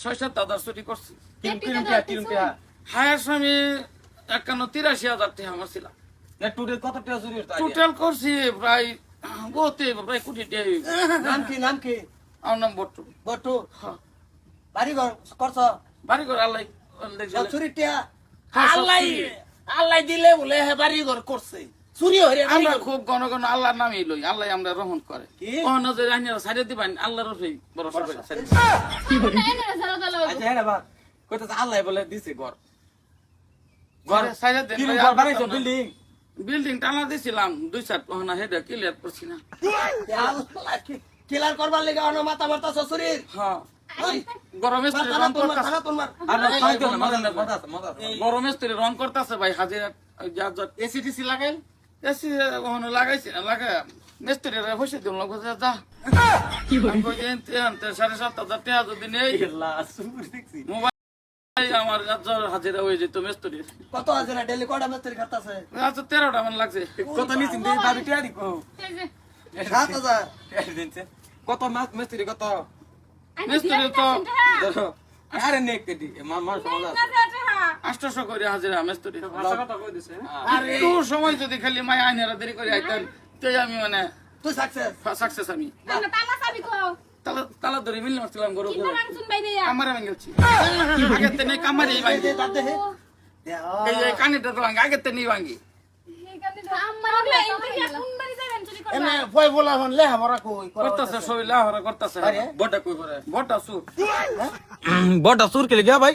6-7 চুরি করছি। হায়ার স্বামী 81-83 টাকা আমার ছিল। টোটাল করছি প্রায় প্রায় কোটি টাকা। নাম কি আমার নাম বট্টু। বটু বাড়িঘর করছ বাড়িঘর আল্লাহ চুরি টিয়া আল্লাহ দিলে বলে হে বাড়ি ঘর করছে চুরি হরে আমরা খুব ঘন ঘন আল্লাহর নামই লই, আল্লাহ আমরা রহমত করে। অন্য যে আইনারা ছাড়িয়ে দিবেন আল্লাহর উপরেই ভরসা করে ছাড়িয়ে দিবেন। আচ্ছা হ্যাঁ বা কইতে আল্লাহ বলে দিছে ঘর ঘরে ছাড়িয়ে দেন কি ভাই, ঘর বানাইছো বিল্ডিং বিল্ডিং টানা দিছিলাম 2-4 ওখানে হেডা ক্লিয়ার করছি না। কিলার করবার লেগে অন্য মাথা মারতাছ চুরির হ্যাঁ গরম মিস্ত্রি রং করতেছে, আর সাইকেল না মজা গরম মিস্ত্রি রং করতেছে ভাই। হাজিরা এসিটিসি লাগাইল এসি ওখানে লাগাইছি না, লাগা মিস্ত্রি পয়সা দিন লাগবে যা। কি বলবো 7,500 টাকা যদি নেই মোবাইল আমার হাজিরা হয়ে যেত মিস্ত্রি। কত আছে না ডেলি কটা মিস্ত্রি খাতাছে? আচ্ছা 13টা মান লাগছে। কত নিছিন দেই ভাবি টিয়ারি কো 7,000 কত মাস মিস্ত্রি কত মিস্ত্রি তো ধরো আরে নেক দি মার সমলা 800 করে হাজিরা মিস্ত্রি। কথা কই দিছে একটু সময় যদি খালি মাই আইনারা দেরি করে আইতেন তাই আমি মানে তুই সাকসেস আমি তালা ধরে মিল মারছিলাম গরু কামারে ভেঙেছি আগে তে নেই কামারে ভাঙি এই যে কানিটা তো ভাঙি আগে তে নেই ভাঙি। এমনে ভয় বলা হন লেহা বড় কই করতেছে সবই লাহরা করতেছে। বড়টা কই করে বটা সুর বড়টা সুর কে গিয়া ভাই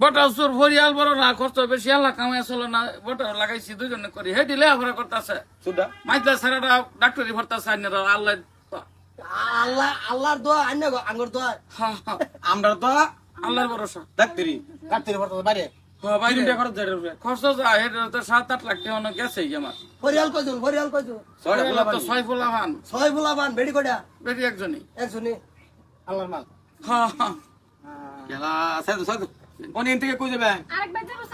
বটা সুর ভরিয়াল বড় না খরচ বেশি আল্লাহ কামাই আসলে না বটা লাগাইছি দুজনে করি হেডি লেহরা করতেছে সুদা মাইতলা সারাটা ডাক্তারি ভরতেছে আইনারা আল্লাহ আল্লাহর দোয়া আন্য আঙ্গুর দোয়া আমরা তো আল্লাহর ভরসা। ডাক্তারি কাটতির পড়তে বাইরে হ্যাঁ ভাই তিনটা খরচ যায় রে খরচ যায় হেড তো 7-8 লাখ টাকা অনেক গেছে আমার। ফরিয়াল কইছো ছয়টা তো গুলা বানি 6 ফুলা ভান ছয় ফুলাবান বেড়ি কটা বেটি একজনই। একজনই আল্লাহর মাল হ্যাঁ হ্যাঁ গেলা সাইদ সাইদ কোন এন থেকে কই যাবে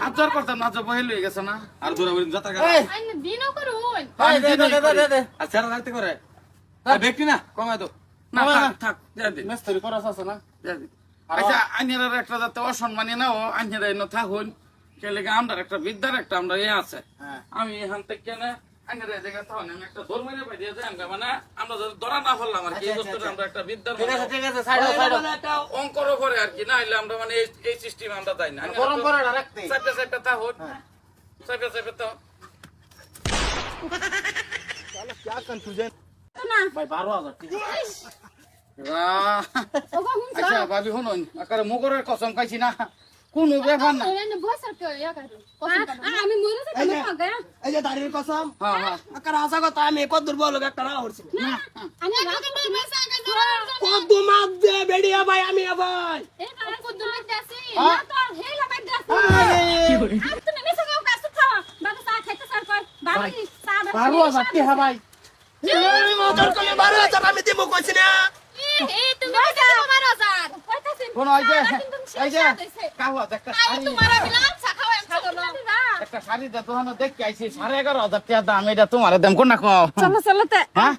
আচার করতাম না বহিল হয়ে গেছে না। আর দূরা বলি যাত্রা কর দে আর সারা রাতে করে ব্যক্তি না কমায় তো না থাক যা দি মিস্ত্রি খরচ আছে না যা দি। আচ্ছা আইনেরার একটা যাতে অসম্মানী না ও আইনেরা এনে থাকুন কেলে আমরা একটা বিদ্যার একটা আমরা এ আছে আমি এখান থেকে না আইনেরা জায়গা থাকুন আমি একটা দৌড় মেরে বাইরে যাই মানে আমরা যদি ধরা না ফেললাম আর কি এই বস্তুটা আমরা একটা বিদ্যার ঠিক আছে সাইড একটা অঙ্করও করে আর কি না হইলে আমরা মানে এই সিস্টেম আমরা তাই না পরম্পরাটা রাখতে সাইডে থাকুন সাইডে তো क्या कंफ्यूजन भाई 12,000 ठीक है আচ্ছা ভাবি শুনুন আকারে মুগরের কসম খাইছি না কোনো ব্যাপার না। এই যে দাড়ির কসম হ্যাঁ হ্যাঁ আকার আশা কথা আমি কত দুর্বল লোক একটা না হরছি কত মাপ দে বেড়িয়া ভাই আমি ভাই ভাই মোটর কলে 12,000 আমি দিব কইছি না কোন এই যে কাহুয়া একটা শাড়ি দে তোহানো দেখতে আইছি 11,500 টাকা দাম এটা তোমার দাম কোন না কও চলো চলো হ্যাঁ